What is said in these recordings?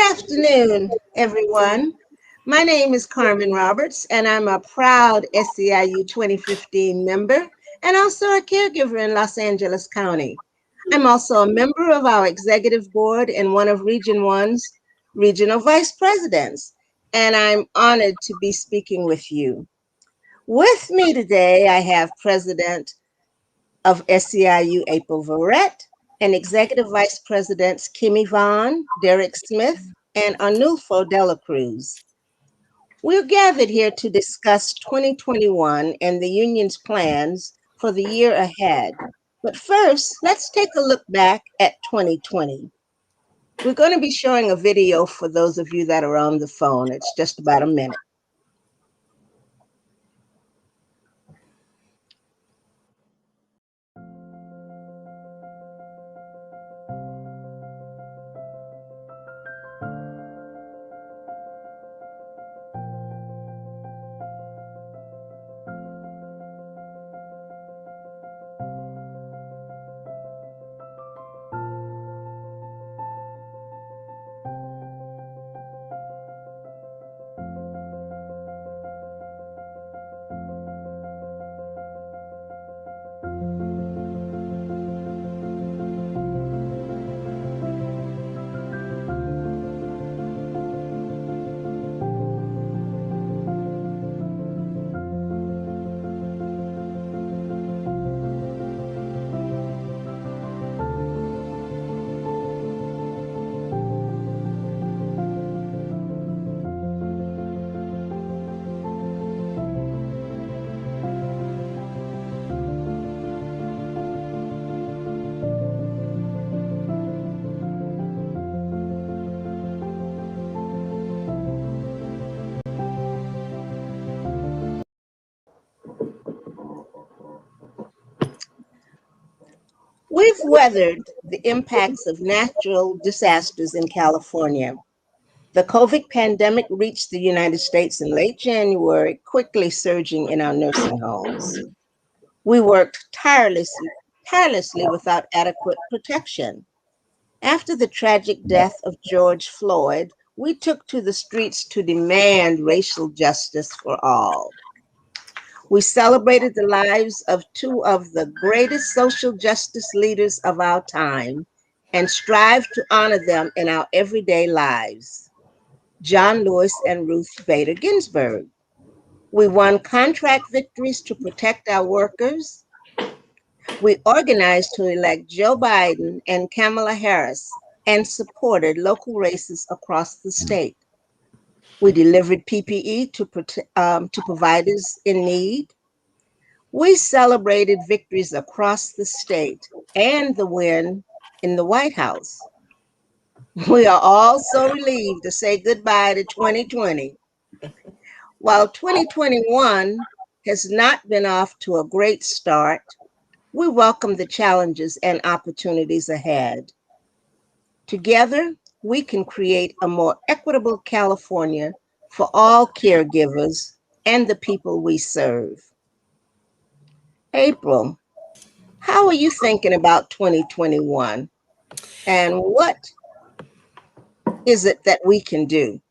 afternoon, everyone. My name is Carmen Roberts, and I'm a proud SEIU 2015 member and also a caregiver in Los Angeles County. I'm also a member of our executive board and one of Region 1's regional vice presidents, and I'm honored to be speaking with you. With me today, I have President of SEIU April Verrett and Executive Vice Presidents Kimmy Vaughn, Derek Smith, and Arnulfo de la Cruz. We're gathered here to discuss 2021 and the union's plans for the year ahead. But first, let's take a look back at 2020. We're going to be showing a video for those of you that are on the phone. It's just about a minute. We've weathered the impacts of natural disasters in California. The COVID pandemic reached the United States in late January, quickly surging in our nursing homes. We worked tirelessly without adequate protection. After the tragic death of George Floyd, we took to the streets to demand racial justice for all. We celebrated the lives of two of the greatest social justice leaders of our time and strive to honor them in our everyday lives. John Lewis and Ruth Bader Ginsburg. We won contract victories to protect our workers. We organized to elect Joe Biden and Kamala Harris and supported local races across the state. We delivered PPE to providers in need. We celebrated victories across the state and the win in the White House. We are all so relieved to say goodbye to 2020. While 2021 has not been off to a great start, we welcome the challenges and opportunities ahead. Together, we can create a more equitable California for all caregivers and the people we serve. April, how are you thinking about 2021? And what is it that we can do?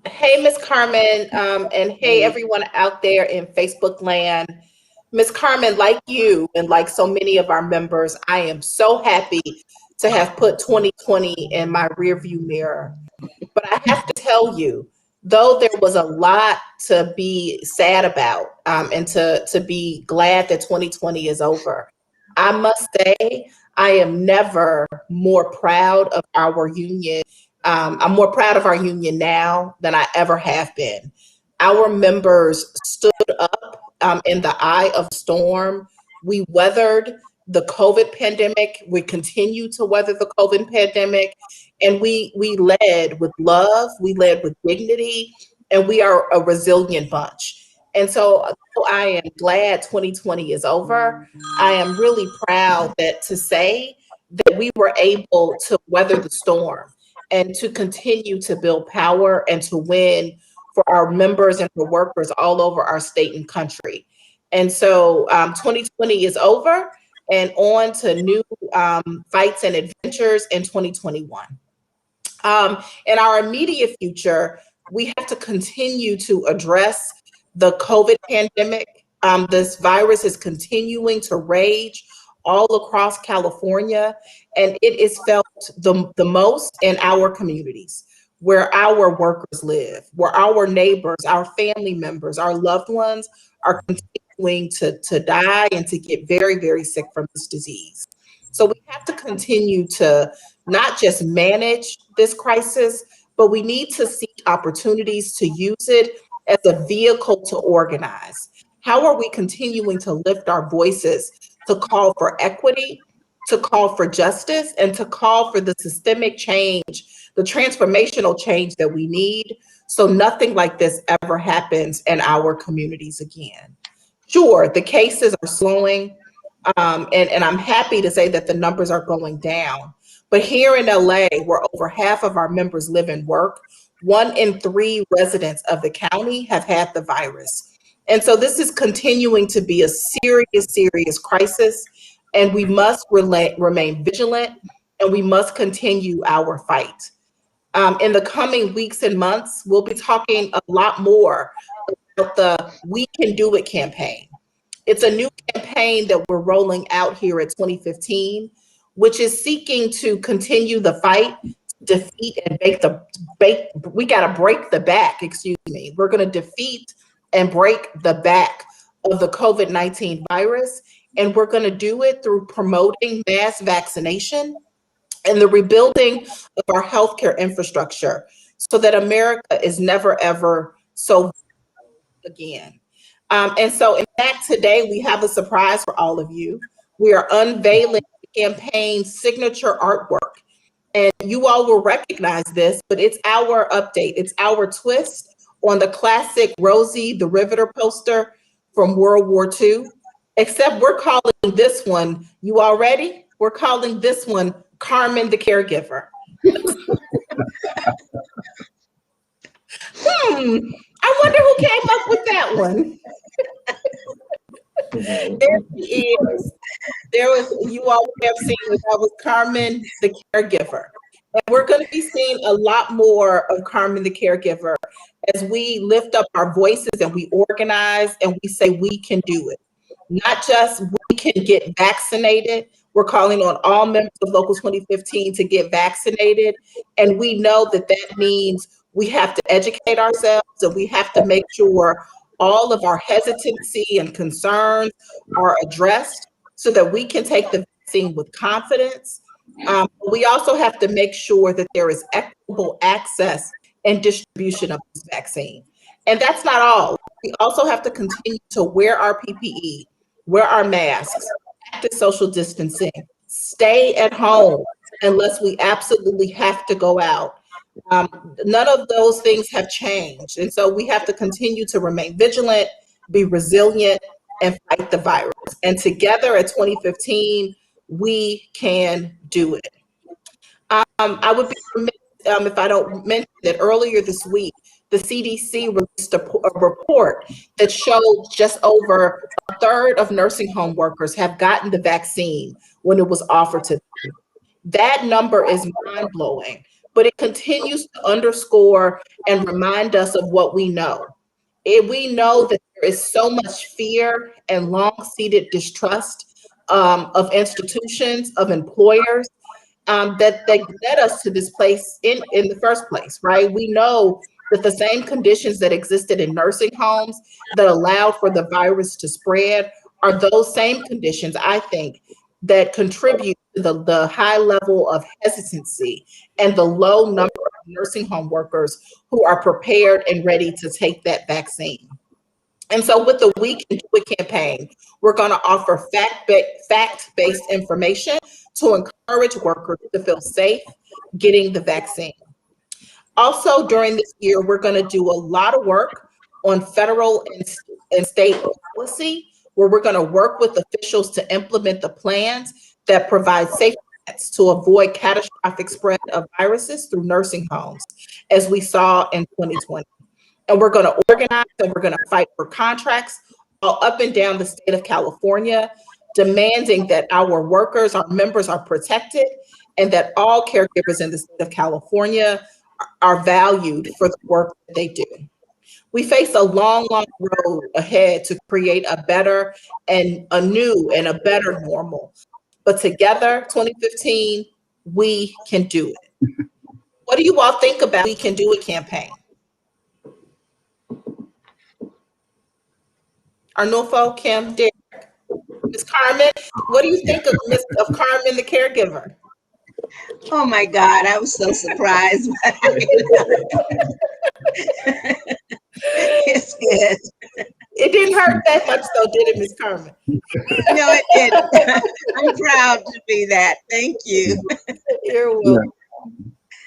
Hey, Miss Carmen, and hey, everyone out there in Facebook land. Miss Carmen, like you and like so many of our members, I am so happy to have put 2020 in my rearview mirror. But I have to tell you, though there was a lot to be sad about and to be glad that 2020 is over, I must say I am never more proud of our union. I'm more proud of our union now than I ever have been. Our members stood up in the eye of the storm. We weathered the COVID pandemic. We continue to weather the COVID pandemic. And we led with love, we led with dignity, and we are a resilient bunch. And so I am glad 2020 is over. I am really proud to say that we were able to weather the storm and to continue to build power and to win for our members and for workers all over our state and country. And so 2020 is over and on to new fights and adventures in 2021. In our immediate future, we have to continue to address the COVID pandemic. This virus is continuing to rage all across California, and it is felt the most in our communities, where our workers live, where our neighbors, our family members, our loved ones are continuing to die and to get very, very sick from this disease. So we have to continue to not just manage this crisis, but we need to seek opportunities to use it as a vehicle to organize. How are we continuing to lift our voices to call for equity, to call for justice, and to call for the systemic change, the transformational change that we need, so nothing like this ever happens in our communities again? Sure, the cases are slowing, and I'm happy to say that the numbers are going down. But here in LA, where over half of our members live and work, 1 in 3 residents of the county have had the virus. And so this is continuing to be a serious, serious crisis, and we must remain vigilant, and we must continue our fight. In the coming weeks and months, we'll be talking a lot more about the We Can Do It campaign. It's a new campaign that we're rolling out here at 2015, which is seeking to continue the fight, defeat and we got to break the back, excuse me. We're going to defeat and break the back of the COVID-19 virus. And we're going to do it through promoting mass vaccination and the rebuilding of our healthcare infrastructure so that America is never, ever so again. And so in fact, today we have a surprise for all of you. We are unveiling the campaign's signature artwork. And you all will recognize this, but it's our update. It's our twist on the classic Rosie the Riveter poster from World War II, except we're calling this one, you all ready? We're calling this one Carmen the Caregiver. I wonder who came up with that one. There she is. There was, you all have seen that was Carmen the Caregiver. And we're going to be seeing a lot more of Carmen the Caregiver as we lift up our voices and we organize and we say we can do it. Not just we can get vaccinated. We're calling on all members of Local 2015 to get vaccinated. And we know that that means we have to educate ourselves and we have to make sure all of our hesitancy and concerns are addressed so that we can take the vaccine with confidence. We also have to make sure that there is equitable access and distribution of this vaccine. And that's not all. We also have to continue to wear our PPE, wear our masks, practice social distancing, stay at home unless we absolutely have to go out. None of those things have changed. And so we have to continue to remain vigilant, be resilient, and fight the virus. And together at 2015, we can do it. I would be remiss if I don't mention that earlier this week, the CDC released a report that showed just over a third of nursing home workers have gotten the vaccine when it was offered to them. That number is mind-blowing, but it continues to underscore and remind us of what we know. We know that there is so much fear and long-seated distrust of institutions, of employers, that led us to this place in the first place, right? We know that the same conditions that existed in nursing homes that allowed for the virus to spread are those same conditions, I think, that contribute to the high level of hesitancy and the low number of nursing home workers who are prepared and ready to take that vaccine. And so with the We Can Do It campaign, we're going to offer fact-based information to encourage workers to feel safe getting the vaccine. Also, during this year, we're going to do a lot of work on federal and state policy, where we're going to work with officials to implement the plans that provide safety nets to avoid catastrophic spread of viruses through nursing homes, as we saw in 2020. And we're going to organize and we're going to fight for contracts all up and down the state of California, demanding that our workers, our members are protected and that all caregivers in the state of California are valued for the work that they do. We face a long, long road ahead to create a better and a new and a better normal. But together, 2015, we can do it. What do you all think about We Can Do It campaign? Arnulfo, Kim, Derek, Ms. Carmen, what do you think of Carmen the Caregiver? Oh my God, I was so surprised. It's good. It didn't hurt that much though, did it, Ms. Carmen? No, it didn't. I'm proud to be that. Thank you. You're welcome.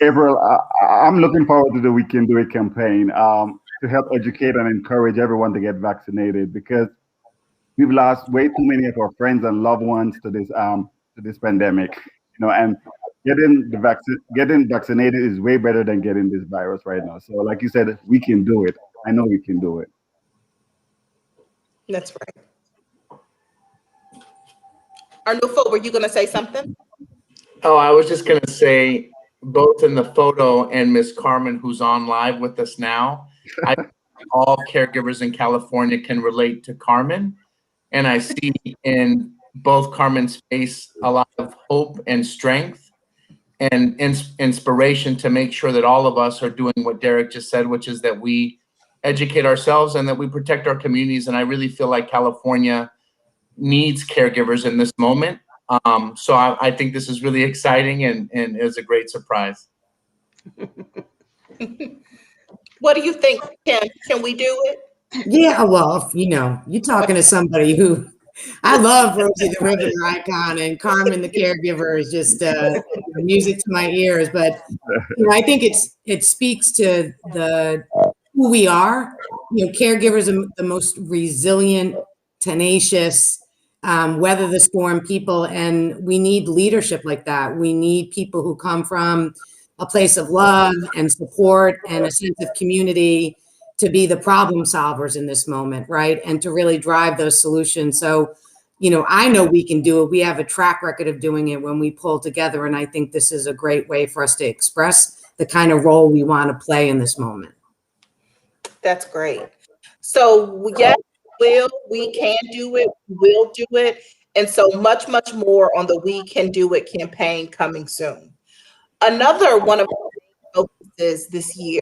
April, I'm looking forward to the We Can Do It campaign to help educate and encourage everyone to get vaccinated, because we've lost way too many of our friends and loved ones to this pandemic. And getting vaccinated is way better than getting this virus right now. So, like you said, we can do it. I know we can do it. That's right. Arnulfo, were you going to say something? Oh, I was just going to say, both in the photo and Miss Carmen, who's on live with us now, I think all caregivers in California can relate to Carmen. And I see in both Carmen's face a lot of hope and strength and inspiration to make sure that all of us are doing what Derek just said, which is that we educate ourselves and that we protect our communities. And I really feel like California needs caregivers in this moment. So I think this is really exciting and is a great surprise. What do you think, Kim? Can we do it? Yeah, well, you're talking to somebody who I love Rosie the Riveter icon, and Carmen the Caregiver is just music to my ears. But I think it speaks to who we are. Caregivers are the most resilient, tenacious, weather the storm people, and we need leadership like that. We need people who come from a place of love and support and a sense of community to be the problem solvers in this moment, right? And to really drive those solutions. So, I know we can do it. We have a track record of doing it when we pull together. And I think this is a great way for us to express the kind of role we want to play in this moment. That's great. So yes, we can do it, we will do it. And so much, much more on the We Can Do It campaign coming soon. Another one of our focuses this year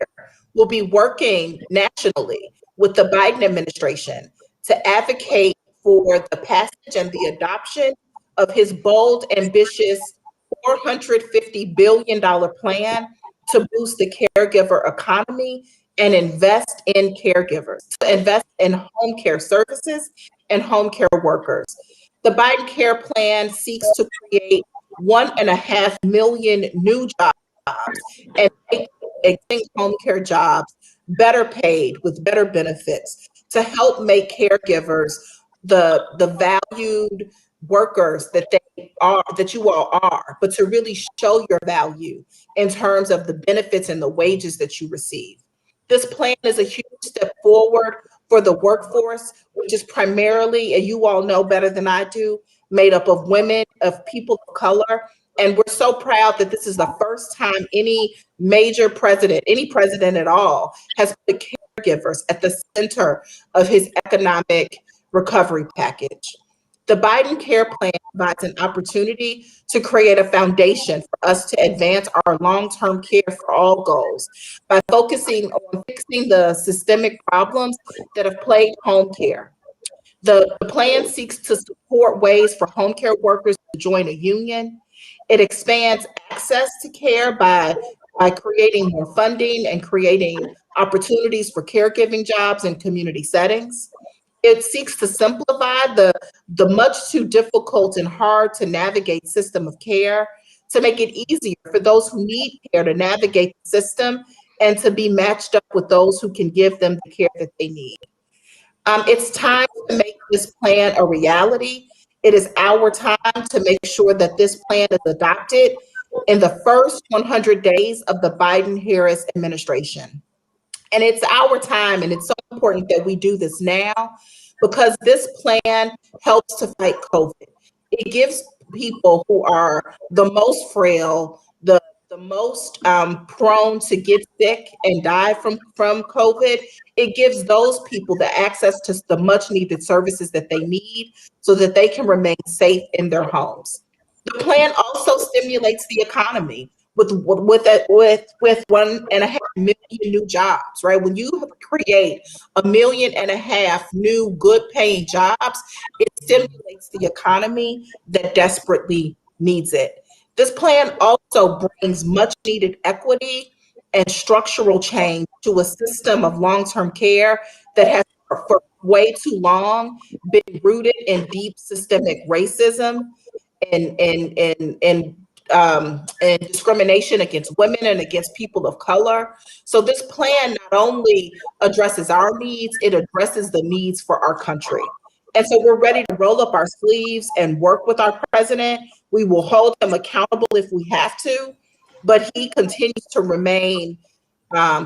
will be working nationally with the Biden administration to advocate for the passage and the adoption of his bold, ambitious $450 billion plan to boost the caregiver economy and invest in caregivers, to invest in home care services and home care workers. The Biden Care Plan seeks to create 1.5 million new jobs and make existing home care jobs better paid with better benefits to help make caregivers the valued workers that you all are, but to really show your value in terms of the benefits and the wages that you receive. This plan is a huge step forward for the workforce, which is primarily, and you all know better than I do, made up of women, of people of color. And we're so proud that this is the first time any major president, any president at all, has put caregivers at the center of his economic recovery package. The Biden Care Plan provides an opportunity to create a foundation for us to advance our long-term care for all goals by focusing on fixing the systemic problems that have plagued home care. The plan seeks to support ways for home care workers to join a union. It expands access to care by creating more funding and creating opportunities for caregiving jobs in community settings. It seeks to simplify the much too difficult and hard to navigate system of care, to make it easier for those who need care to navigate the system and to be matched up with those who can give them the care that they need. It's time to make this plan a reality. It is our time to make sure that this plan is adopted in the first 100 days of the Biden-Harris administration. And it's our time, and it's so important that we do this now because this plan helps to fight COVID. It gives people who are the most frail, the most prone to get sick and die from COVID. It gives those people the access to the much needed services that they need so that they can remain safe in their homes. The plan also stimulates the economy with 1.5 million new jobs, right? When you create 1.5 million new good paying jobs, it stimulates the economy that desperately needs it. This plan also brings much needed equity and structural change to a system of long-term care that has for way too long been rooted in deep systemic racism and discrimination against women and against people of color. So this plan not only addresses our needs, it addresses the needs for our country. And so we're ready to roll up our sleeves and work with our president. We will hold him accountable if we have to, but he continues to remain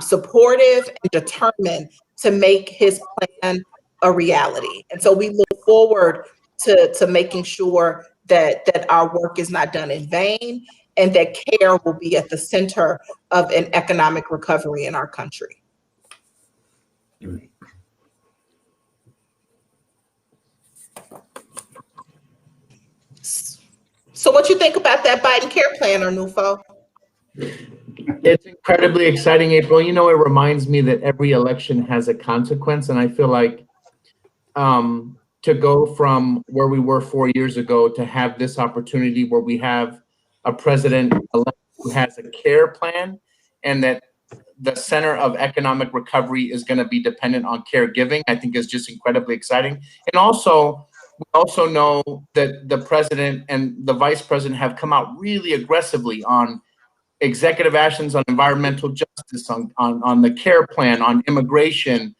supportive and determined to make his plan a reality. And so we look forward to making sure that our work is not done in vain and that care will be at the center of an economic recovery in our country. So what you think about that Biden care plan, Arnulfo? It's incredibly exciting, April. You know, it reminds me that every election has a consequence, and I feel like to go from where we were 4 years ago to have this opportunity where we have a president who has a care plan, and that the center of economic recovery is going to be dependent on caregiving, I think is just incredibly exciting. And also, we also know that the president and the vice president have come out really aggressively on executive actions on environmental justice, on the care plan, on immigration,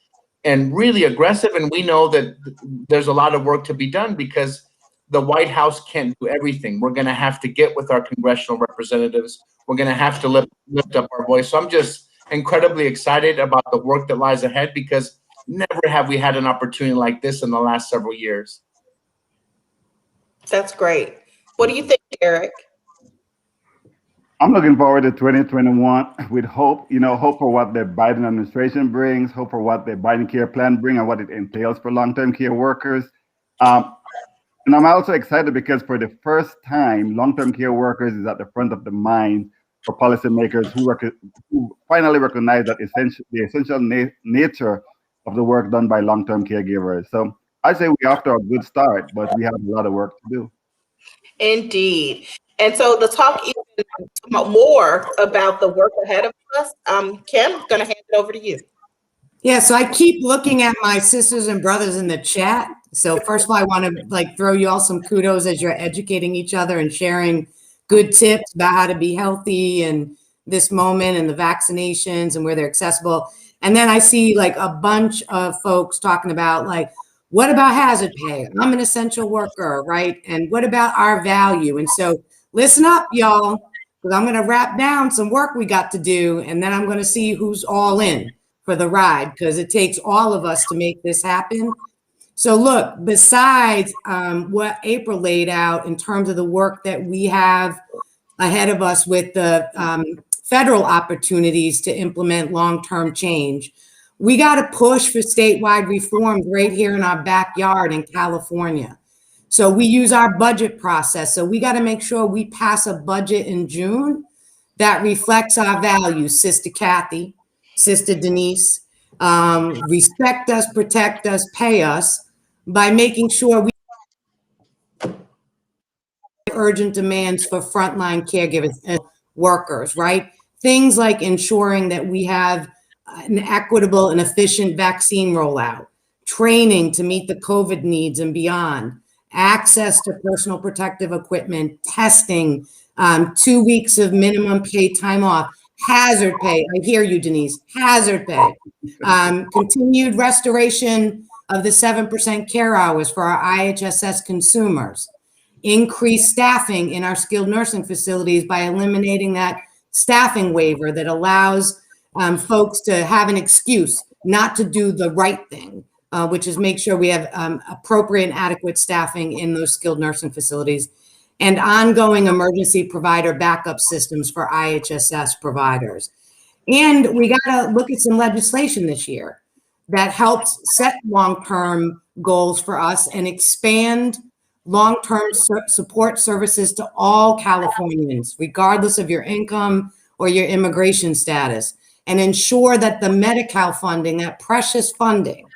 and really aggressive. And we know that there's a lot of work to be done because the White House can't do everything. We're going to have to get with our congressional representatives. We're going to have to lift up our voice. So I'm just incredibly excited about the work that lies ahead because never have we had an opportunity like this in the last several years. That's great. What do you think, Derek? I'm looking forward to 2021 with hope, hope for what the Biden administration brings, hope for what the Biden care plan brings and what it entails for long-term care workers. And I'm also excited because for the first time, long-term care workers is at the front of the mind for policymakers who finally recognize that the essential nature of the work done by long-term caregivers. So I say we're off to a good start, but we have a lot of work to do. Indeed. And so to talk even more about the work ahead of us, Kim, I'm going to hand it over to you. Yeah, so I keep looking at my sisters and brothers in the chat. So first of all, I want to throw you all some kudos as you're educating each other and sharing good tips about how to be healthy in this moment and the vaccinations and where they're accessible. And then I see a bunch of folks talking about what about hazard pay? I'm an essential worker, right? And what about our value? And so listen up, y'all, because I'm going to wrap down some work we got to do, and then I'm going to see who's all in for the ride, because it takes all of us to make this happen. So look, besides what April laid out in terms of the work that we have ahead of us with the federal opportunities to implement long-term change, we got to push for statewide reforms right here in our backyard in California. So we use our budget process. So we got to make sure we pass a budget in June that reflects our values, Sister Kathy, Sister Denise, respect us, protect us, pay us, by making sure we urgent demands for frontline caregivers and workers, right? Things like ensuring that we have an equitable and efficient vaccine rollout, training to meet the COVID needs and beyond, access to personal protective equipment, testing, 2 weeks of minimum paid time off, hazard pay. I hear you, Denise, hazard pay, continued restoration of the 7% care hours for our IHSS consumers, increased staffing in our skilled nursing facilities by eliminating that staffing waiver that allows folks to have an excuse not to do the right thing, which is make sure we have appropriate and adequate staffing in those skilled nursing facilities. and ongoing emergency provider backup systems for IHSS providers. And we got to look at some legislation this year that helps set long-term goals for us and expand long-term support services to all Californians, regardless of your income or your immigration status, and ensure that the Medi-Cal funding, that precious funding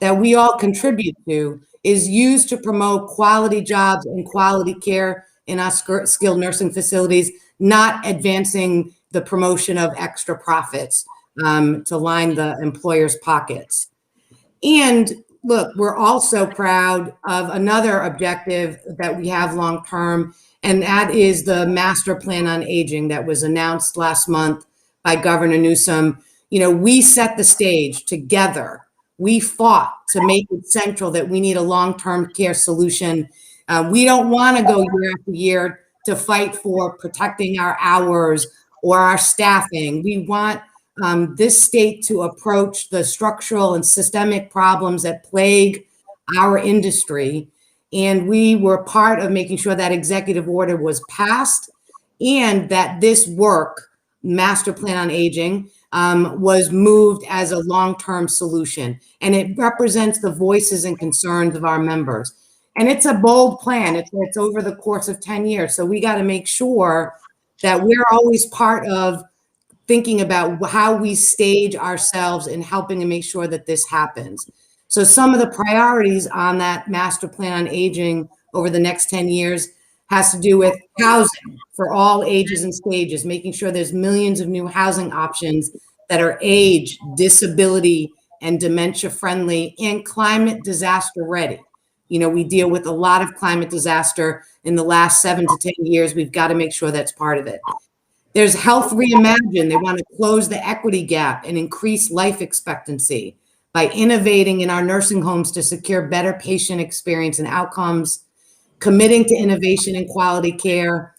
that we all contribute to, is used to promote quality jobs and quality care in our skilled nursing facilities, not advancing the promotion of extra profits to line the employer's pockets. And look, we're also proud of another objective that we have long-term, and that is the Master Plan on Aging that was announced last month by Governor Newsom. You know, we set the stage together. We fought to make it central that we need a long-term care solution. We don't want to go year after year to fight for protecting our hours or our staffing. We want this state to approach the structural and systemic problems that plague our industry. And we were part of making sure that executive order was passed and that this work, Master Plan on Aging, was moved as a long-term solution. And it represents the voices and concerns of our members. And it's a bold plan. It's over the course of 10 years. So we got to make sure that we're always part of thinking about how we stage ourselves in helping to make sure that this happens. So some of the priorities on that Master Plan on Aging over the next 10 years has to do with housing for all ages and stages, making sure there's millions of new housing options that are age, disability, and dementia friendly and climate disaster ready. You know, we deal with a lot of climate disaster in the last 7 to 10 years. We've got to make sure that's part of it. There's Health Reimagined. They want to close the equity gap and increase life expectancy by innovating in our nursing homes to secure better patient experience and outcomes, committing to innovation and quality care.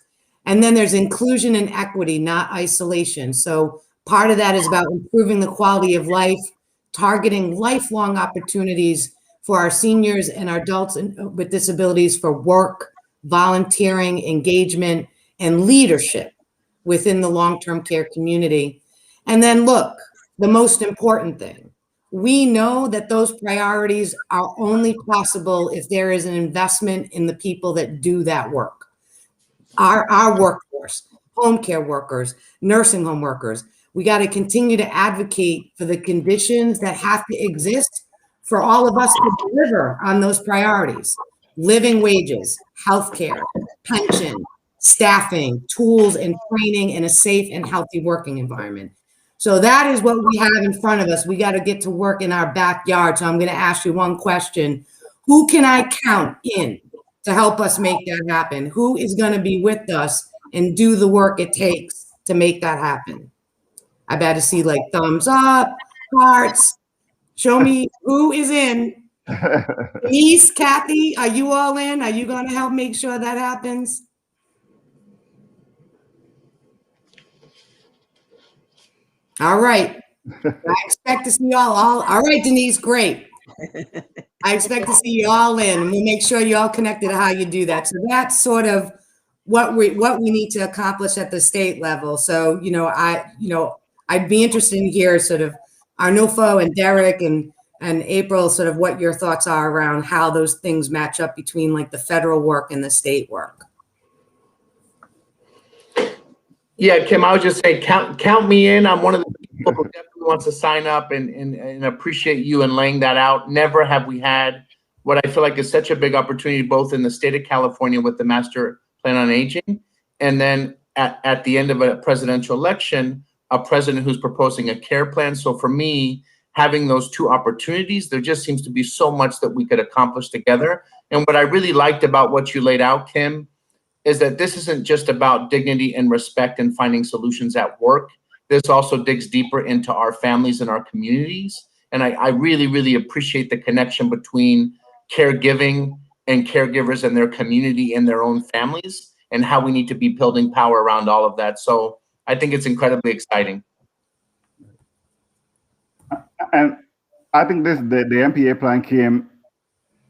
And then there's inclusion and equity, not isolation. So part of that is about improving the quality of life, targeting lifelong opportunities for our seniors and our adults with disabilities for work, volunteering, engagement, and leadership within the long-term care community. And then look, the most important thing, we know that those priorities are only possible if there is an investment in the people that do that work. Our workforce, home care workers, nursing home workers. We got to continue to advocate for the conditions that have to exist for all of us to deliver on those priorities: living wages, healthcare, pension, staffing, tools and training, and a safe and healthy working environment. So that is what we have in front of us. We got to get to work in our backyard. So I'm going to ask you one question. Who can I count in to help us make that happen? Who is going to be with us and do the work it takes to make that happen? I better see like thumbs up, hearts. Show me who is in. Denise, Kathy, are you all in? Are you going to help make sure that happens? All right. I expect to see y'all all right, Denise, great. I expect to see you all in, and we'll make sure you're all connected to how you do that. So that's sort of what we need to accomplish at the state level. So, I'd be interested in hear sort of Arnulfo and Derek and April, sort of what your thoughts are around how those things match up between like the federal work and the state work. Yeah, Kim, I would just say count me in. I'm one of the people who definitely wants to sign up and appreciate you and laying that out. Never have we had what I feel like is such a big opportunity, both in the state of California with the Master Plan on Aging, and then at the end of a presidential election, a president who's proposing a care plan. So for me, having those two opportunities, there just seems to be so much that we could accomplish together. And what I really liked about what you laid out, Kim, is that this isn't just about dignity and respect and finding solutions at work. This also digs deeper into our families and our communities. And I really, really appreciate the connection between caregiving and caregivers and their community and their own families, and how we need to be building power around all of that. So I think it's incredibly exciting. And I think the MPA plan, Kim,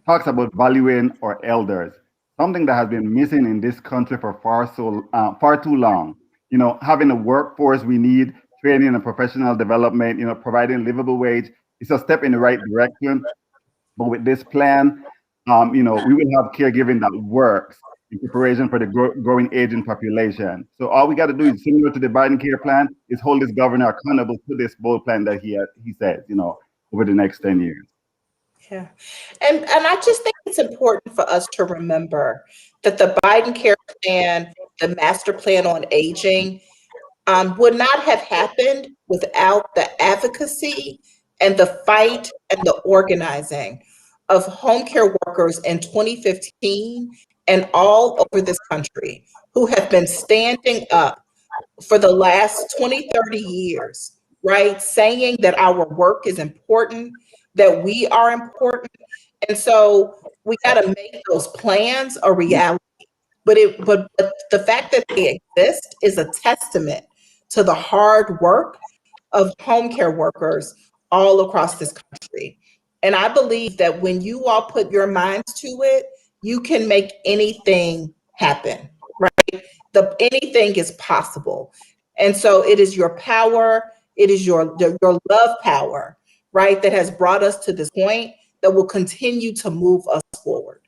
talks about valuing our elders. something that has been missing in this country for far too long. Having a workforce we need, training and professional development, providing livable wage is a step in the right direction. But with this plan, we will have caregiving that works in preparation for the growing aging population. So all we got to do is similar to the Biden Care Plan is hold this governor accountable to this bold plan that he says, over the next 10 years. Yeah. And I just think it's important for us to remember that the Biden Care Plan, the Master Plan on Aging, would not have happened without the advocacy and the fight and the organizing of home care workers in 2015 and all over this country who have been standing up for the last 20, 30 years, right? Saying that our work is important, that we are important. And so we got to make those plans a reality. But the fact that they exist is a testament to the hard work of home care workers all across this country. And I believe that when you all put your minds to it, you can make anything happen, right? Anything is possible. And so it is your power, it is your love power, right, that has brought us to this point that will continue to move us forward.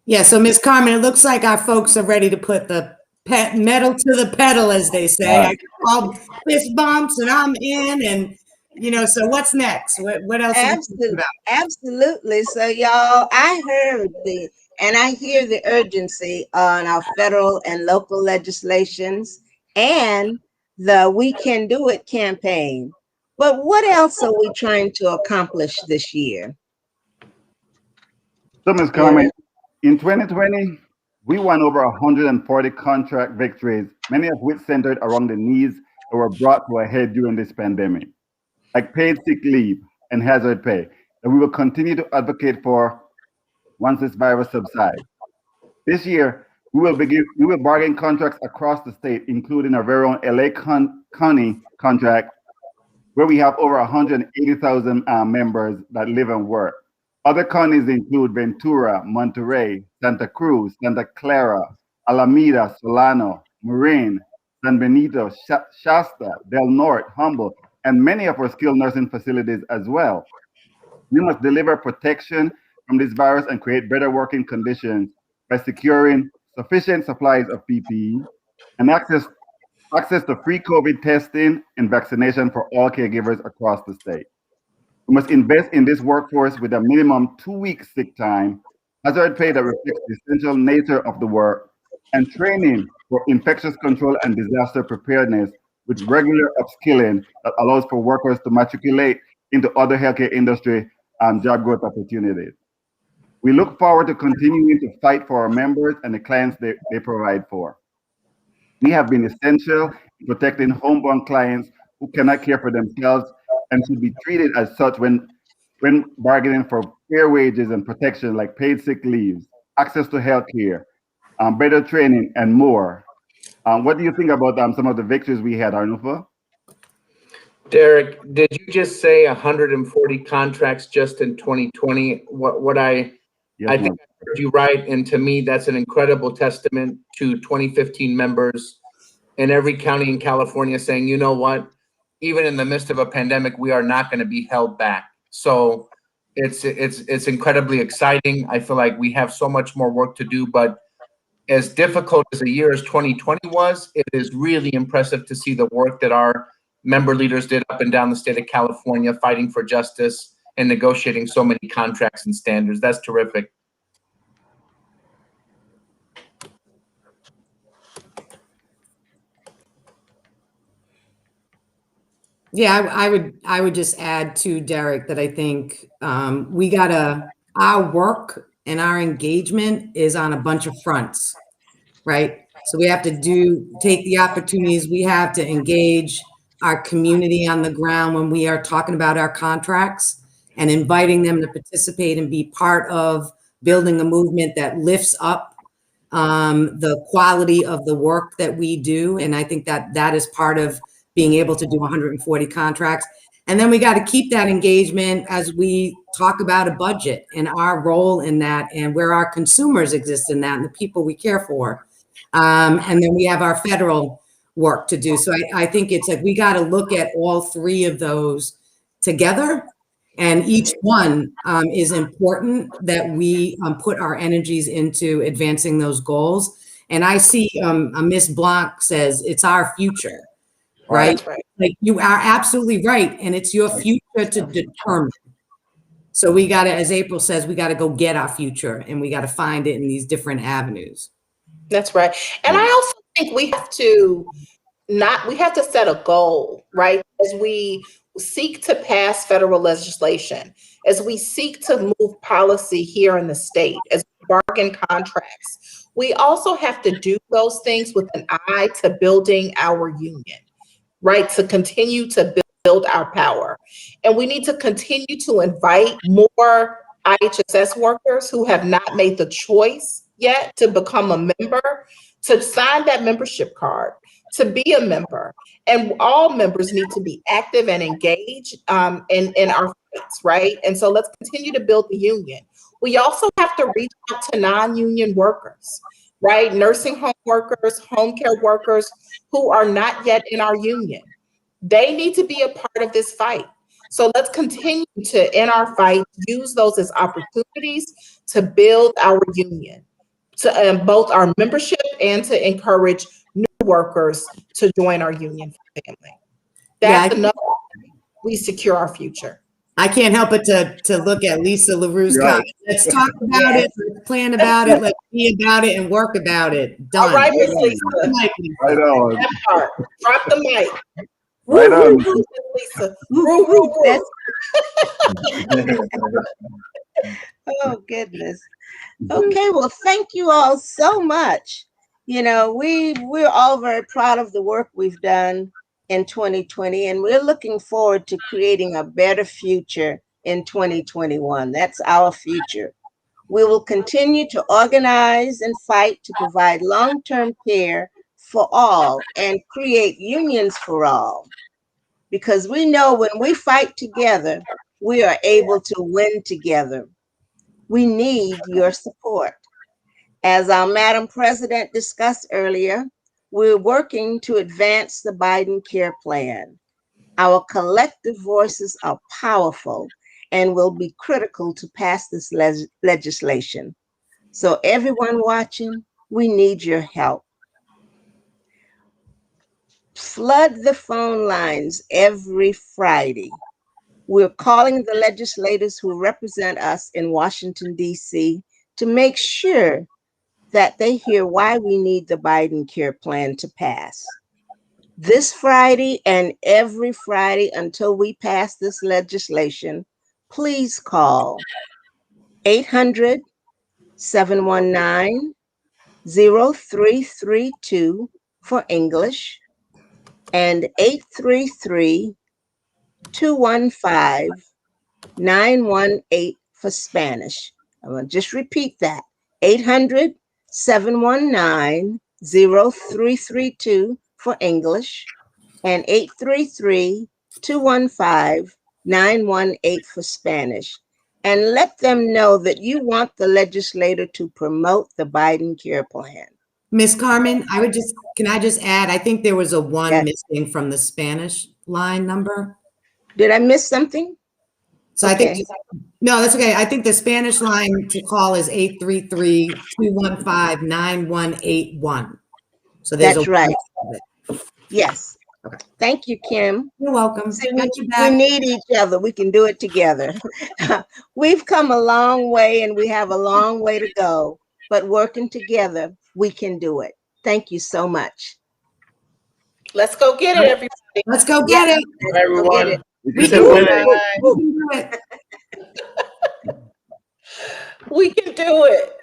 Yeah, so Ms. Carmen, it looks like our folks are ready to put the metal to the pedal, as they say. I all fist bumps and I'm in, and so what's next? What else are we talking about? Absolutely. So y'all, I heard and I hear the urgency on our federal and local legislations and the We Can Do It campaign. But what else are we trying to accomplish this year? So, Ms. Carmen, in 2020, we won over 140 contract victories, many of which centered around the needs that were brought to a head during this pandemic, like paid sick leave and hazard pay, that we will continue to advocate for once this virus subsides. This year, we will bargain contracts across the state, including our very own LA County contract, where we have over 180,000 members that live and work. Other counties include Ventura, Monterey, Santa Cruz, Santa Clara, Alameda, Solano, Marin, San Benito, Shasta, Del Norte, Humboldt, and many of our skilled nursing facilities as well. We must deliver protection from this virus and create better working conditions by securing sufficient supplies of PPE and access to free COVID testing and vaccination for all caregivers across the state. We must invest in this workforce with a minimum 2 weeks sick time, hazard pay that reflects the essential nature of the work, and training for infectious control and disaster preparedness with regular upskilling that allows for workers to matriculate into other healthcare industry and job growth opportunities. We look forward to continuing to fight for our members and the clients they provide for. We have been essential in protecting homeborn clients who cannot care for themselves and should be treated as such when bargaining for fair wages and protection like paid sick leaves, access to health care, better training, and more. What do you think about some of the victories we had, Arnulfo? Derek, did you just say 140 contracts just in 2020? I think I heard you right, and to me, that's an incredible testament to 2015 members in every county in California saying, you know what, even in the midst of a pandemic, we are not going to be held back. So it's incredibly exciting. I feel like we have so much more work to do, but as difficult as a year as 2020 was, it is really impressive to see the work that our member leaders did up and down the state of California, fighting for justice and negotiating so many contracts and standards. That's terrific. Yeah, I would just add to Derek that I think our work and our engagement is on a bunch of fronts, right? So we have to take the opportunities we have to engage our community on the ground when we are talking about our contracts and inviting them to participate and be part of building a movement that lifts up the quality of the work that we do. And I think that is part of being able to do 140 contracts. And then we got to keep that engagement as we talk about a budget and our role in that and where our consumers exist in that and the people we care for. And then we have our federal work to do. So I think it's like we got to look at all three of those together. And each one is important that we put our energies into advancing those goals. And I see Miss Blanc says it's our future, right? That's right. Like you are absolutely right. And it's your future to determine. So we got to, as April says, we got to go get our future and we got to find it in these different avenues. That's right. And I also think we have to set a goal, right? As we seek to pass federal legislation, as we seek to move policy here in the state, as we bargain contracts, we also have to do those things with an eye to building our union, right? To continue to build our power. And we need to continue to invite more IHSS workers who have not made the choice yet to become a member, to sign that membership card, to be a member. And all members need to be active and engaged in our fights, right? And so let's continue to build the union. We also have to reach out to non-union workers, right? Nursing home workers, home care workers who are not yet in our union. They need to be a part of this fight. So let's continue to, in our fight, use those as opportunities to build our union, to both our membership and to encourage new workers to join our union family. That's another way we secure our future. I can't help but to look at Lisa LaRue's comment. Let's talk about it, let's plan about it, let's be about it and work about it. Done. All right, Ms. Lisa. Right on. That part. Drop the mic. Right on. Lisa. Woo, woo, woo. Oh, goodness. Okay, well, thank you all so much. You know, we're all very proud of the work we've done in 2020, and we're looking forward to creating a better future in 2021. That's our future. We will continue to organize and fight to provide long-term care for all and create unions for all. Because we know when we fight together, we are able to win together. We need your support. As our Madam President discussed earlier, we're working to advance the Biden Care Plan. Our collective voices are powerful and will be critical to pass this legislation. So everyone watching, we need your help. Flood the phone lines every Friday. We're calling the legislators who represent us in Washington, D.C. to make sure that they hear why we need the Biden Care Plan to pass. This Friday and every Friday until we pass this legislation, please call 800-719-0332 for English and 833-215-918 for Spanish. I'm going to just repeat that. 800-719-0332 for English and 833-215-918 for Spanish. And let them know that you want the legislator to promote the Biden Care Plan. Miss Carmen, can I just add, I think there was a one missing from the Spanish line number. Did I miss something? So okay. I think, no, that's okay. I think the Spanish line to call is 833-215-9181. So that's right. Yes. Okay. Thank you, Kim. You're welcome. See, we need each other. We can do it together. We've come a long way and we have a long way to go, but working together, we can do it. Thank you so much. Let's go get it, everybody. Let's go get it. Everyone. We can do it. We can do it.